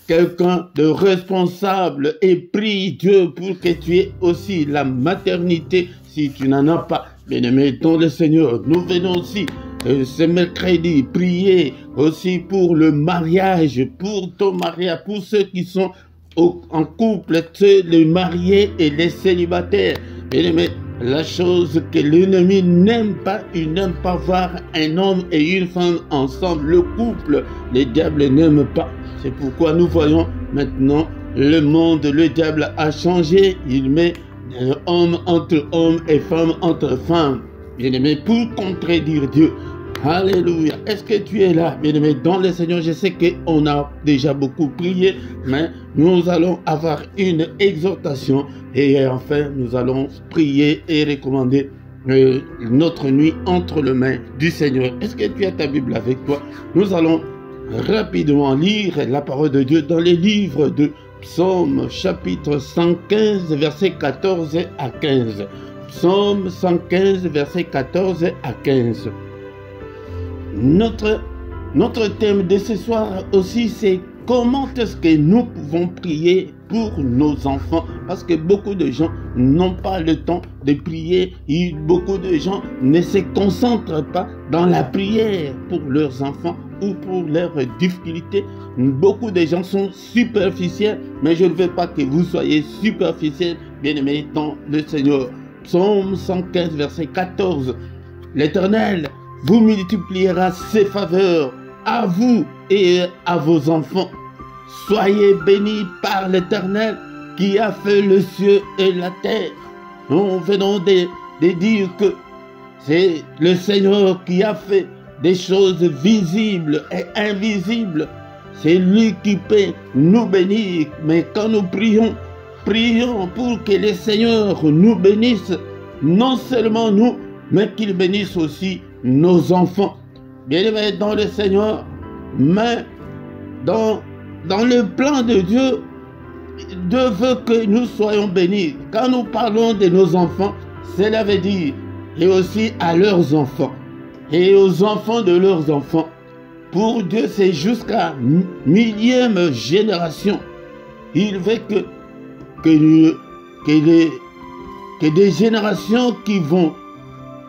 quelqu'un de responsable et prie Dieu pour que tu aies aussi la maternité si tu n'en as pas. Bien-aimé, dans le Seigneur, nous venons aussi ce mercredi prier aussi pour le mariage, pour ton mariage, pour ceux qui sont en couple, les mariés et les célibataires. Bien-aimé, la chose que l'ennemi n'aime pas, il n'aime pas voir un homme et une femme ensemble. Le couple, le diable n'aime pas. C'est pourquoi nous voyons maintenant le monde, le diable a changé. Il met homme entre hommes et femmes entre femmes. Bien-aimé, pour contredire Dieu. Alléluia. Est-ce que tu es là, bien-aimé, dans le Seigneur? Je sais qu'on a déjà beaucoup prié, mais nous allons avoir une exhortation et enfin, nous allons prier et recommander notre nuit entre les mains du Seigneur. Est-ce que tu as ta Bible avec toi? Nous allons rapidement lire la parole de Dieu dans les livres de Psaume chapitre 115, versets 14 à 15. Psaume 115, versets 14 à 15. Notre thème de ce soir aussi, c'est comment est-ce que nous pouvons prier pour nos enfants? Parce que beaucoup de gens n'ont pas le temps de prier et beaucoup de gens ne se concentrent pas dans la prière pour leurs enfants ou pour leurs difficultés. Beaucoup de gens sont superficiels, mais je ne veux pas que vous soyez superficiels, bien-aimés dans le Seigneur. Psaume 115, verset 14. L'Éternel vous multipliera ses faveurs à vous et à vos enfants. Soyez bénis par l'Éternel qui a fait le ciel et la terre. Nous venons de dire que c'est le Seigneur qui a fait des choses visibles et invisibles. C'est lui qui peut nous bénir. Mais quand nous prions, prions pour que le Seigneur nous bénisse, non seulement nous, mais qu'il bénisse aussi nos enfants. Bien-aimés dans le Seigneur, mais dans le plan de Dieu, Dieu veut que nous soyons bénis. Quand nous parlons de nos enfants, cela veut dire et aussi à leurs enfants et aux enfants de leurs enfants. Pour Dieu, c'est jusqu'à millième génération. Il veut que des générations qui vont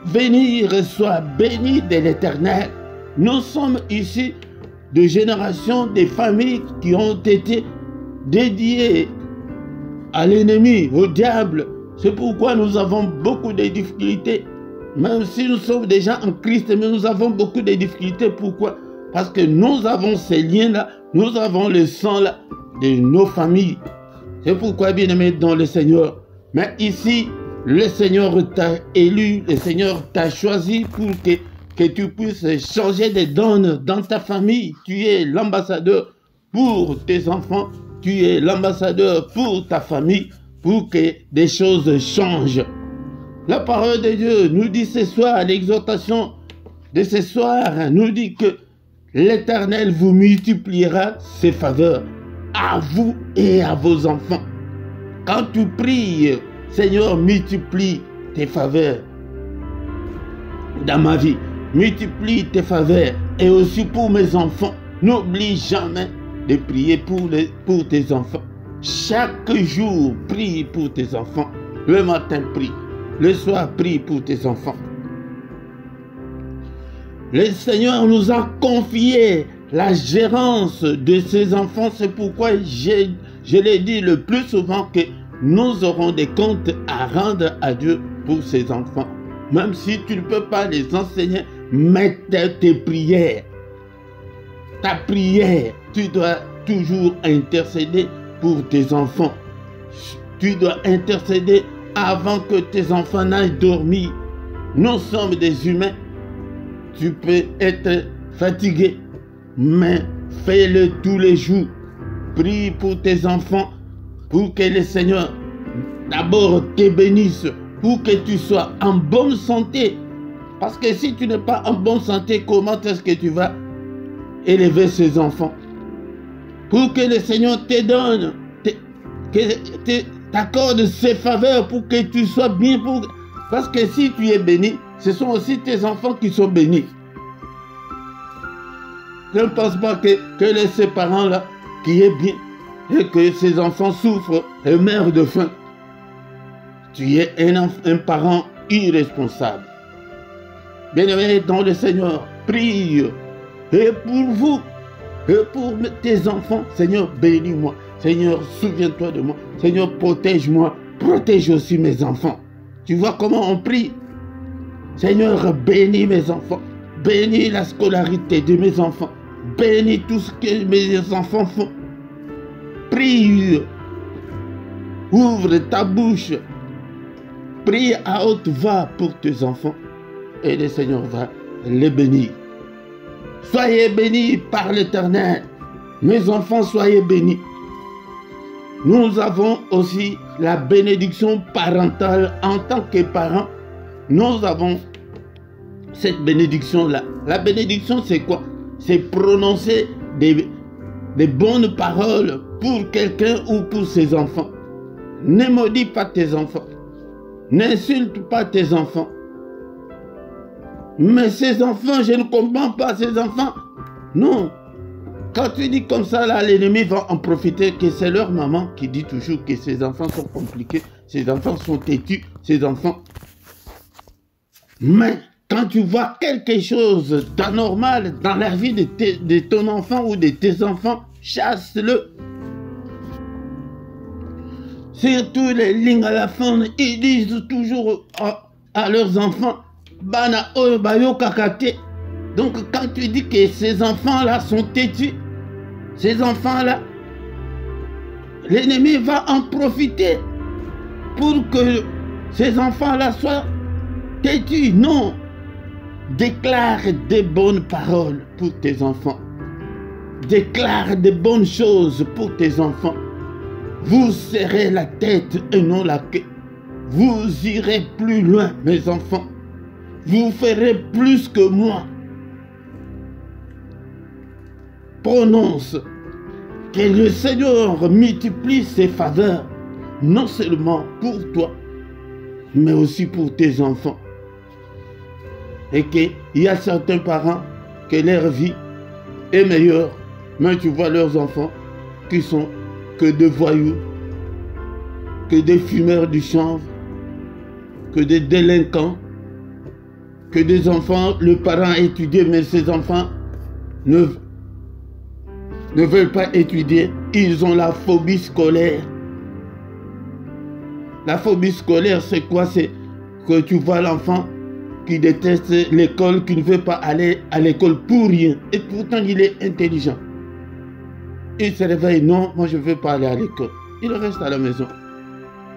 venir soient bénies de l'Éternel. Nous sommes ici de générations, des familles qui ont été dédiées à l'ennemi, au diable. C'est pourquoi nous avons beaucoup de difficultés. Même si nous sommes déjà en Christ, mais nous avons beaucoup de difficultés. Pourquoi? Parce que nous avons ces liens-là, nous avons le sang-là de nos familles. C'est pourquoi, bien-aimé dans le Seigneur, mais ici, le Seigneur t'a élu, le Seigneur t'a choisi pour que tu puisses changer des donnes dans ta famille. Tu es l'ambassadeur pour tes enfants, tu es l'ambassadeur pour ta famille, pour que des choses changent. La parole de Dieu nous dit ce soir, l'exhortation de ce soir nous dit que l'Éternel vous multipliera ses faveurs à vous et à vos enfants. Quand tu pries, Seigneur, multiplie tes faveurs dans ma vie. Multiplie tes faveurs et aussi pour mes enfants. N'oublie jamais de prier pour tes enfants. Chaque jour, prie pour tes enfants. Le matin, prie. Le soir, prie pour tes enfants. Le Seigneur nous a confié la gérance de ses enfants. C'est pourquoi je l'ai dit le plus souvent que nous aurons des comptes à rendre à Dieu pour ses enfants. Même si tu ne peux pas les enseigner, mets tes prières. Ta prière, tu dois toujours intercéder pour tes enfants. Tu dois intercéder avant que tes enfants n'aillent dormir. Nous sommes des humains. Tu peux être fatigué, mais fais-le tous les jours. Prie pour tes enfants, pour que le Seigneur d'abord te bénisse, pour que tu sois en bonne santé. Parce que si tu n'es pas en bonne santé, comment est-ce que tu vas élever ces enfants? Pour que le Seigneur te donne, t'accorde ses faveurs pour que tu sois bien. Parce que si tu es béni, ce sont aussi tes enfants qui sont bénis. Je ne pense pas que ces parents-là qui est bien et que ces enfants souffrent et meurent de faim. Tu es un parent irresponsable. Bien-aimé dans le Seigneur, prie. Et pour vous, et pour tes enfants, Seigneur, bénis-moi. Seigneur, souviens-toi de moi. Seigneur, protège-moi. Protège aussi mes enfants. Tu vois comment on prie? Seigneur, bénis mes enfants. Bénis la scolarité de mes enfants. Bénis tout ce que mes enfants font. Prie. Ouvre ta bouche. Prie à haute voix pour tes enfants. Et le Seigneur va les bénir. Soyez bénis par l'Éternel. Mes enfants, soyez bénis. Nous avons aussi la bénédiction parentale en tant que parents. Nous avons cette bénédiction-là. La bénédiction, c'est quoi? C'est prononcer des bonnes paroles pour quelqu'un ou pour ses enfants. Ne maudis pas tes enfants. N'insulte pas tes enfants. Mais ces enfants, je ne comprends pas ces enfants. Non. quand tu dis comme ça, là, l'ennemi va en profiter, que c'est leur maman qui dit toujours que ses enfants sont compliqués, ses enfants sont têtus, ses enfants... Mais quand tu vois quelque chose d'anormal dans la vie de ton enfant ou de tes enfants, chasse-le. Surtout les lignes à la fin, ils disent toujours à leurs enfants, Bana oyo bayo kakate. Donc quand tu dis que ces enfants-là sont têtus, ces enfants-là, l'ennemi va en profiter pour que ces enfants-là soient têtus. Non, déclare des bonnes paroles pour tes enfants. Déclare des bonnes choses pour tes enfants. Vous serrez la tête et non la queue. Vous irez plus loin, mes enfants. Vous ferez plus que moi. Prononce que le Seigneur multiplie ses faveurs, non seulement pour toi, mais aussi pour tes enfants. Et qu'il y a certains parents que leur vie est meilleure, mais tu vois leurs enfants qui sont que des voyous, que des fumeurs du chanvre, que des délinquants, que des enfants, le parent a étudié, mais ces enfants ne veulent pas étudier. Ils ont la phobie scolaire. La phobie scolaire, c'est quoi? C'est que tu vois l'enfant qui déteste l'école, qui ne veut pas aller à l'école pour rien. Et pourtant, il est intelligent. Il se réveille, non, moi je ne veux pas aller à l'école. Il reste à la maison.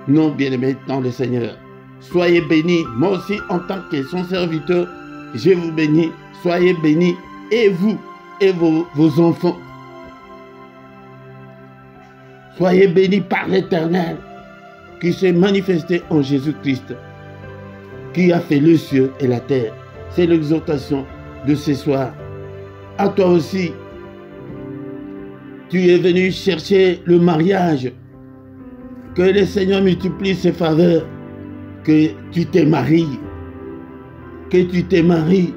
Non, bien-aimé dans le Seigneur. Soyez bénis. Moi aussi, en tant que son serviteur, je vous bénis. Soyez bénis, et vous, et vos enfants. Soyez bénis par l'Éternel, qui s'est manifesté en Jésus-Christ, qui a fait le ciel et la terre. C'est l'exhortation de ce soir. À toi aussi, tu es venu chercher le mariage. Que le Seigneur multiplie ses faveurs. Que tu te maries. Que tu te maries.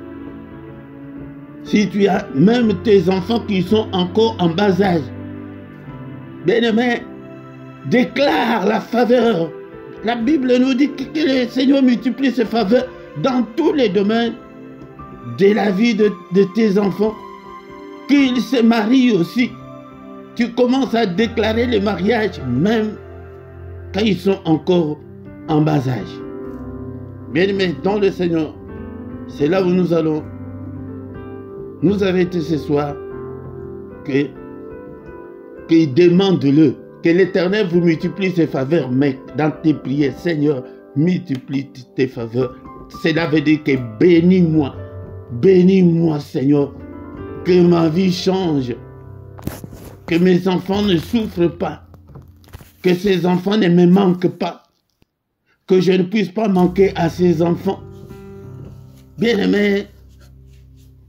Si tu as même tes enfants qui sont encore en bas âge, bien-aimé, déclare la faveur. La Bible nous dit que le Seigneur multiplie ses faveurs dans tous les domaines de la vie de tes enfants. Qu'ils se marient aussi. Tu commences à déclarer le mariage même quand ils sont encore en bas âge. Bien-aimés dans le Seigneur, c'est là où nous allons nous arrêter ce soir. Qu'il demande-le, que l'Éternel vous multiplie ses faveurs, mais dans tes prières, Seigneur, multiplie tes faveurs. Cela veut dire que bénis-moi, bénis-moi, Seigneur, que ma vie change. Que mes enfants ne souffrent pas. Que ces enfants ne me manquent pas. Que je ne puisse pas manquer à ces enfants. Bien-aimé,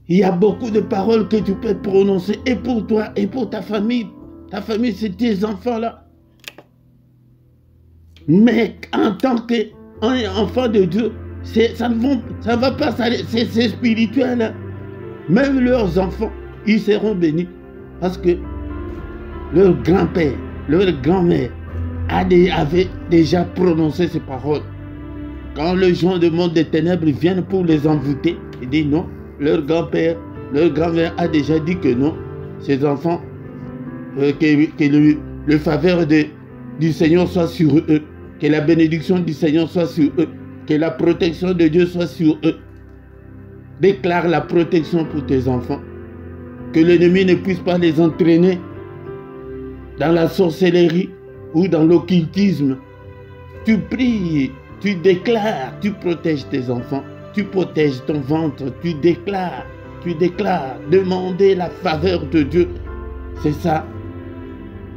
il y a beaucoup de paroles que tu peux prononcer, et pour toi, et pour ta famille. Ta famille, c'est tes enfants-là. Mais en tant qu'enfant de Dieu, ça ne va pas s'arrêter. C'est spirituel. Hein? Même leurs enfants, ils seront bénis. Parce que leur grand-père, leur grand-mère avait déjà prononcé ces paroles. Quand les gens du monde des ténèbres viennent pour les envoûter, ils disent non. Leur grand-père, leur grand-mère a déjà dit que non. Ces enfants, que le faveur du Seigneur soit sur eux. Que la bénédiction du Seigneur soit sur eux. Que la protection de Dieu soit sur eux. Déclare la protection pour tes enfants. Que l'ennemi ne puisse pas les entraîner dans la sorcellerie ou dans l'occultisme. Tu pries, tu déclares, tu protèges tes enfants, tu protèges ton ventre, tu déclares, demandez la faveur de Dieu. C'est ça,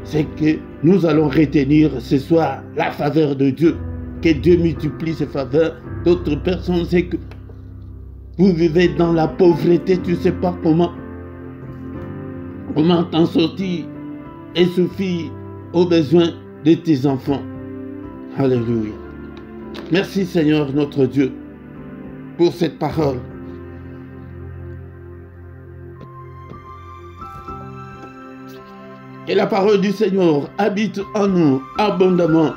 c'est que nous allons retenir ce soir la faveur de Dieu. Que Dieu multiplie ses faveurs. D'autres personnes, c'est que vous vivez dans la pauvreté, tu ne sais pas comment t'en sortir et suffit aux besoins de tes enfants. Alléluia. Merci Seigneur notre Dieu pour cette parole. Que la parole du Seigneur habite en nous abondamment.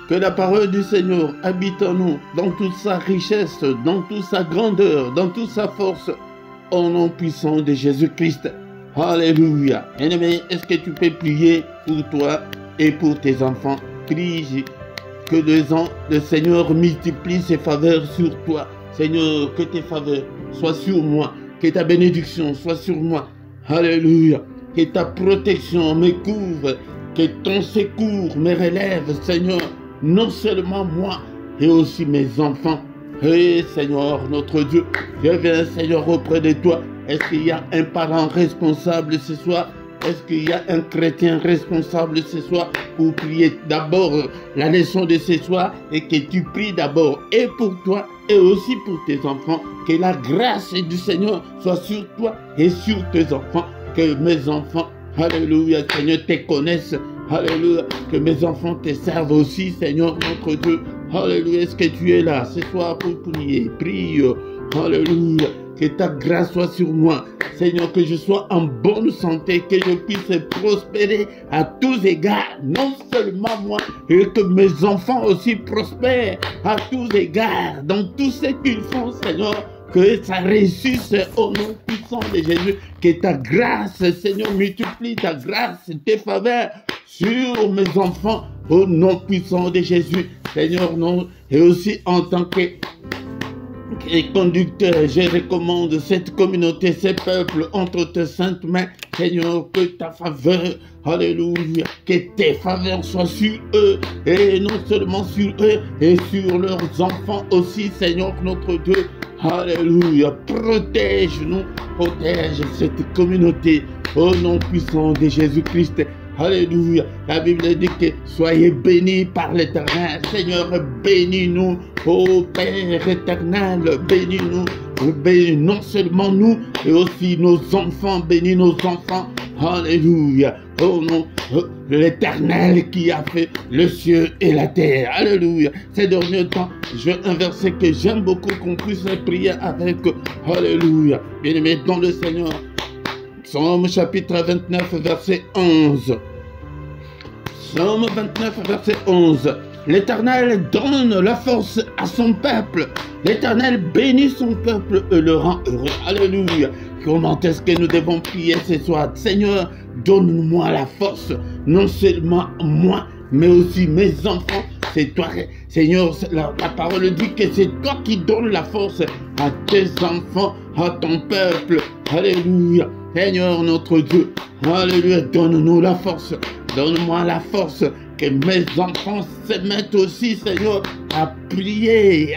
Que la parole du Seigneur habite en nous dans toute sa richesse, dans toute sa grandeur, dans toute sa force. Au nom puissant de Jésus-Christ. Alléluia. Bien-aimé, est-ce que tu peux prier pour toi et pour tes enfants? Prie que le Seigneur multiplie ses faveurs sur toi. Seigneur, que tes faveurs soient sur moi. Que ta bénédiction soit sur moi. Alléluia. Que ta protection me couvre. Que ton secours me relève, Seigneur. Non seulement moi, et aussi mes enfants. Et Seigneur, notre Dieu, je viens, Seigneur, auprès de toi. Est-ce qu'il y a un parent responsable ce soir? Est-ce qu'il y a un chrétien responsable ce soir pour prier d'abord la leçon de ce soir et que tu pries d'abord et pour toi et aussi pour tes enfants? Que la grâce du Seigneur soit sur toi et sur tes enfants. Que mes enfants, alléluia, Seigneur, te connaissent. Alléluia, que mes enfants te servent aussi, Seigneur, notre Dieu. Alléluia, est-ce que tu es là ce soir pour prier? Prie, alléluia, que ta grâce soit sur moi. Seigneur, que je sois en bonne santé, que je puisse prospérer à tous égards, non seulement moi, et que mes enfants aussi prospèrent à tous égards, dans tout ce qu'ils font, Seigneur. Que ça réussisse au nom puissant de Jésus. Que ta grâce, Seigneur, multiplie ta grâce, tes faveurs sur mes enfants au nom puissant de Jésus. Seigneur, non. Et aussi en tant que conducteur, je recommande cette communauté, ce peuple entre tes saintes mains. Seigneur, que ta faveur, alléluia, que tes faveurs soient sur eux, et non seulement sur eux, et sur leurs enfants aussi, Seigneur, notre Dieu. Alléluia, protège-nous, protège cette communauté au nom puissant de Jésus-Christ. Alléluia, la Bible dit que soyez bénis par l'Éternel. Seigneur, bénis-nous, ô Père éternel, bénis-nous, bénis non seulement nous, et aussi nos enfants, bénis nos enfants. Alléluia, au nom de l'Éternel qui a fait le ciel et la terre. Alléluia. Ces derniers temps, j'ai un verset que j'aime beaucoup qu'on puisse prier avec. Alléluia. Bien-aimé dans le Seigneur. Psaume chapitre 29, verset 11. Psaume 29, verset 11. L'Éternel donne la force à son peuple. L'Éternel bénit son peuple et le rend heureux. Alléluia. Comment est-ce que nous devons prier ce soir? Seigneur, donne-moi la force, non seulement moi, mais aussi mes enfants. C'est toi, Seigneur, la parole dit que c'est toi qui donnes la force à tes enfants, à ton peuple. Alléluia. Seigneur, notre Dieu, alléluia, donne-nous la force. Donne-moi la force que mes enfants se mettent aussi, Seigneur, à prier,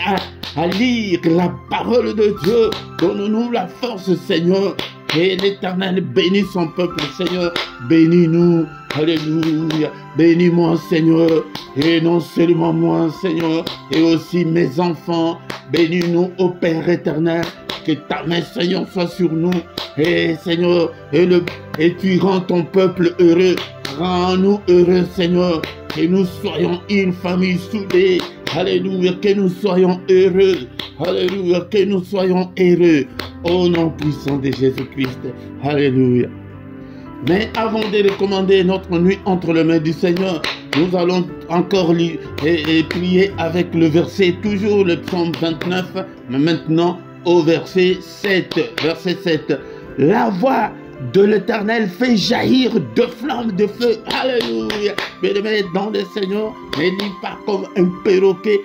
à lire la parole de Dieu. Donne-nous la force, Seigneur. Et l'Éternel bénit son peuple, Seigneur. Bénis-nous. Alléluia. Bénis-moi, Seigneur. Et non seulement moi, Seigneur, et aussi mes enfants. Bénis-nous, ô Père éternel. Que ta main, Seigneur, soit sur nous. Et Seigneur, et tu rends ton peuple heureux. Rends-nous heureux, Seigneur. Que nous soyons une famille soudée. Alléluia. Que nous soyons heureux. Alléluia. Que nous soyons heureux. Au nom puissant de Jésus-Christ. Alléluia. Mais avant de recommander notre nuit entre les mains du Seigneur, nous allons encore lire et prier avec le verset, toujours le psaume 29, mais maintenant au verset 7. Verset 7. La voix de l'Éternel fait jaillir de flammes de feu. Alléluia. Bien-aimé dans le Seigneur, ne dis pas comme un perroquet,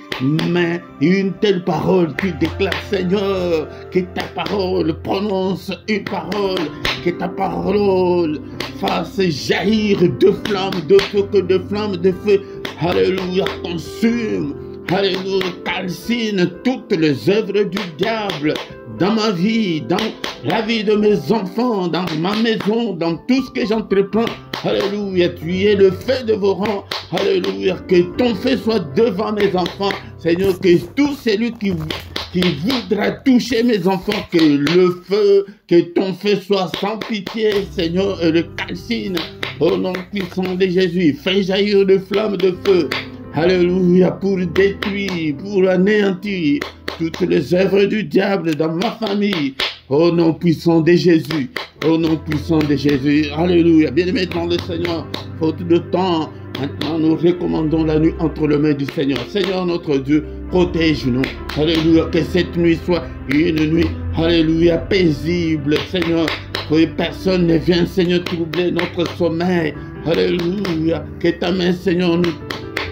mais une telle parole, tu déclares, Seigneur, que ta parole prononce une parole, que ta parole fasse jaillir de flammes de feu, que de flammes de feu, alléluia, consume, alléluia, calcine toutes les œuvres du diable dans ma vie, dans la vie de mes enfants, dans ma maison, dans tout ce que j'entreprends. Alléluia, tu es le feu de vos rangs. Alléluia, que ton feu soit devant mes enfants. Seigneur, que tout celui qui voudra toucher mes enfants, que le feu, que ton feu soit sans pitié, Seigneur, et le calcine. Au nom puissant de Jésus, fais jaillir de flammes de feu. Alléluia, pour détruire, pour anéantir toutes les œuvres du diable dans ma famille. Au nom puissant de Jésus, Au nom puissant de Jésus. Alléluia. Bien-aimés dans le Seigneur, faute de temps, maintenant nous recommandons la nuit entre les mains du Seigneur. Seigneur notre Dieu, protège-nous. Alléluia. Que cette nuit soit une nuit, alléluia, paisible, Seigneur. Que personne ne vienne, Seigneur, troubler notre sommeil. Alléluia. Que ta main, Seigneur,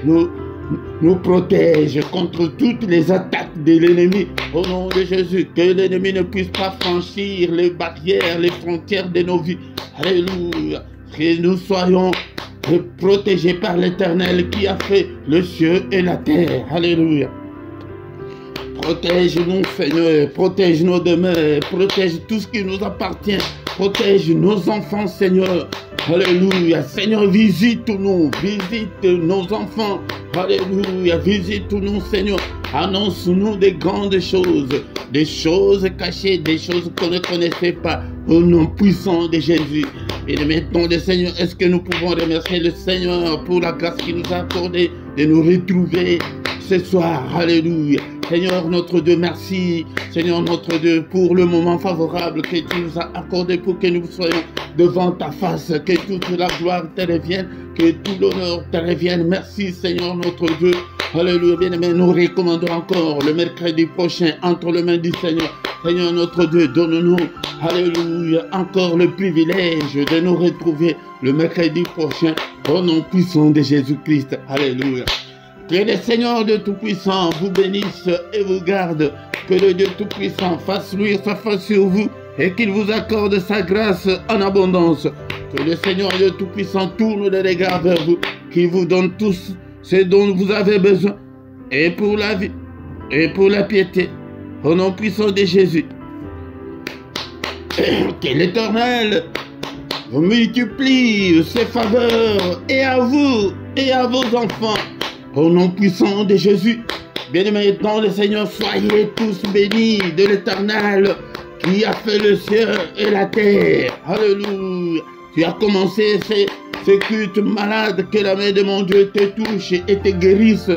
nous protège contre toutes les attaques de l'ennemi. Au nom de Jésus, que l'ennemi ne puisse pas franchir les barrières, les frontières de nos vies. Alléluia. Que nous soyons protégés par l'Éternel qui a fait le ciel et la terre. Alléluia. Protège-nous, Seigneur. Protège nos demeures. Protège tout ce qui nous appartient. Protège nos enfants, Seigneur. Alléluia. Seigneur, visite-nous. Visite nos enfants. Alléluia. Visite-nous, Seigneur. Annonce-nous des grandes choses. Des choses cachées. Des choses qu'on ne connaissait pas. Au nom puissant de Jésus. Et maintenant, le Seigneur, est-ce que nous pouvons remercier le Seigneur pour la grâce qu'il nous a accordée de nous retrouver ce soir. Alléluia. Seigneur notre Dieu, merci. Seigneur notre Dieu, pour le moment favorable que tu nous as accordé pour que nous soyons devant ta face. Que toute la gloire te revienne, que tout l'honneur te revienne. Merci Seigneur notre Dieu. Alléluia. Bien-aimé, nous recommandons encore le mercredi prochain entre les mains du Seigneur. Seigneur notre Dieu, donne-nous, alléluia, encore le privilège de nous retrouver le mercredi prochain au nom puissant de Jésus-Christ. Alléluia. Que le Seigneur de Tout-Puissant vous bénisse et vous garde. Que le Dieu Tout-Puissant fasse luire sa face sur vous et qu'il vous accorde sa grâce en abondance. Que le Seigneur de Tout-Puissant tourne les regards vers vous, qu'il vous donne tous ce dont vous avez besoin, et pour la vie, et pour la piété, au nom puissant de Jésus. Que l'Éternel vous multiplie ses faveurs, et à vous, et à vos enfants, au nom puissant de Jésus. Bien-aimés dans le Seigneur, soyez tous bénis de l'Éternel qui a fait le ciel et la terre. Alléluia. Tu as commencé ces cultes malades, que la main de mon Dieu te touche et te guérisse.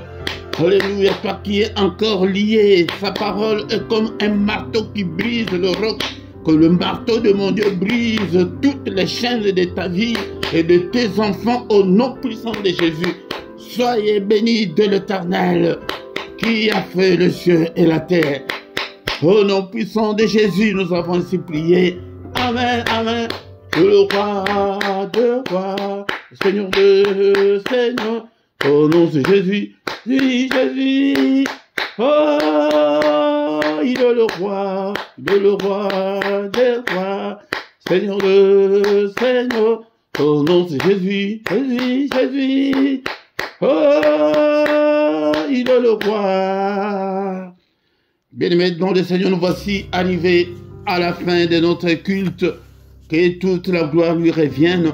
Alléluia. Toi qui es encore lié, sa parole est comme un marteau qui brise le roc. Que le marteau de mon Dieu brise toutes les chaînes de ta vie et de tes enfants au nom puissant de Jésus. Soyez bénis de l'Éternel qui a fait le ciel et la terre. Au nom puissant de Jésus, nous avons ainsi prié. Amen, amen. Que le roi de rois, Seigneur de Seigneur, au nom de Jésus, Jésus. Oh, il est le roi des rois, Seigneur de Seigneur, au nom de Jésus, Jésus, Jésus. Oh, il est le roi. Bien-aimés dans le Seigneur, nous voici arrivés à la fin de notre culte. Que toute la gloire lui revienne.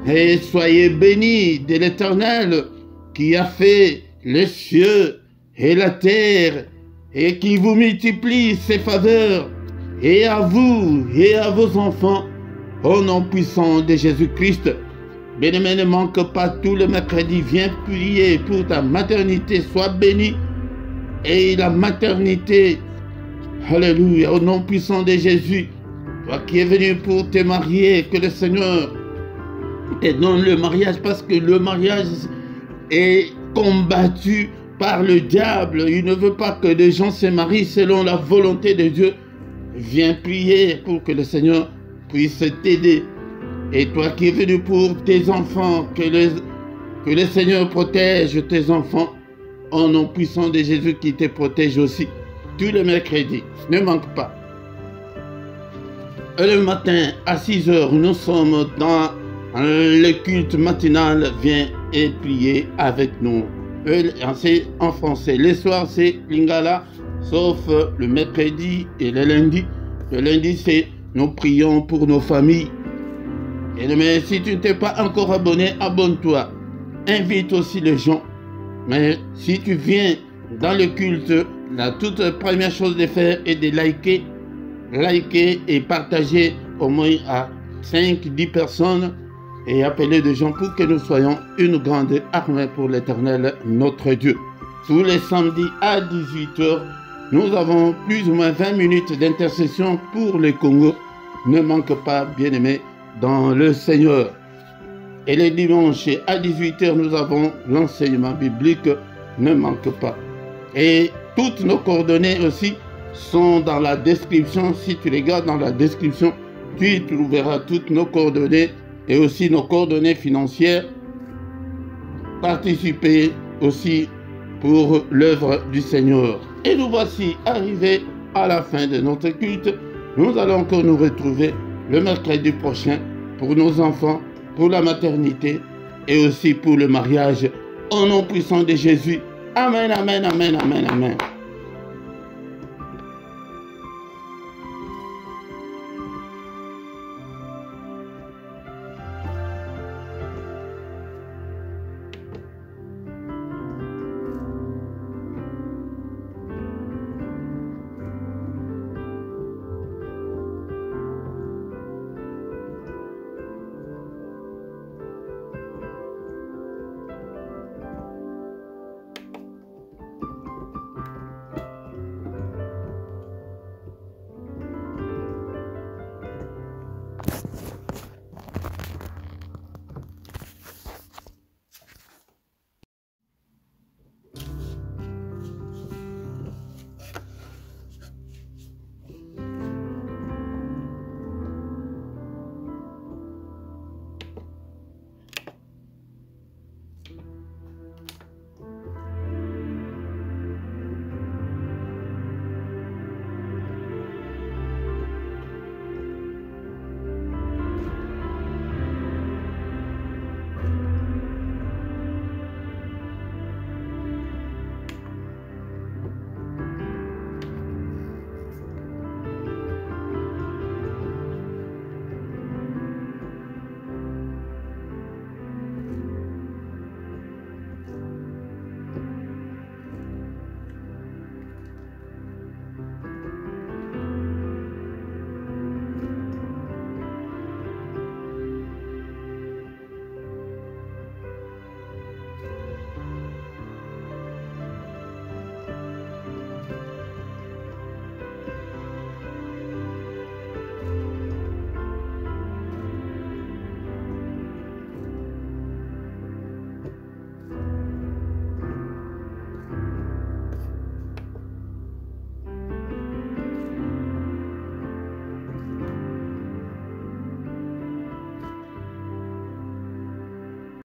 Et soyez bénis de l'Éternel qui a fait les cieux et la terre et qui vous multiplie ses faveurs. Et à vous et à vos enfants, au nom puissant de Jésus-Christ. Bien-aimé, ne manque pas tout le mercredi. Viens prier pour ta maternité. Sois béni. Et la maternité, alléluia, au nom puissant de Jésus. Toi qui es venu pour te marier, que le Seigneur te donne le mariage, parce que le mariage est combattu par le diable. Il ne veut pas que les gens se marient selon la volonté de Dieu. Viens prier pour que le Seigneur puisse t'aider. Et toi qui es venu pour tes enfants, que le Seigneur protège tes enfants, au nom puissant de Jésus qui te protège aussi. Tous les mercredis, ne manque pas. Et le matin à 6 h, nous sommes dans le culte matinal. Viens et prier avec nous. C'est en français. Les soirs, c'est Lingala, sauf le mercredi et le lundi. Le lundi, c'est nous prions pour nos familles. Mais si tu ne t'es pas encore abonné, abonne-toi. Invite aussi les gens. Mais si tu viens dans le culte, la toute première chose de faire est de liker et partager au moins à 5-10 personnes et appeler des gens pour que nous soyons une grande armée pour l'Éternel, notre Dieu. Tous les samedis à 18 h, nous avons plus ou moins 20 minutes d'intercession pour le Congo. ne manque pas, bien-aimés, dans le Seigneur. Et les dimanches à 18 h, nous avons l'enseignement biblique, ne manque pas. Et toutes nos coordonnées aussi sont dans la description. Si tu regardes dans la description, tu y trouveras toutes nos coordonnées et aussi nos coordonnées financières. Participer aussi pour l'œuvre du Seigneur. Et nous voici arrivés à la fin de notre culte. Nous allons encore nous retrouver le mercredi prochain pour nos enfants, pour la maternité et aussi pour le mariage. Au nom puissant de Jésus. Amen, amen, amen, amen, amen.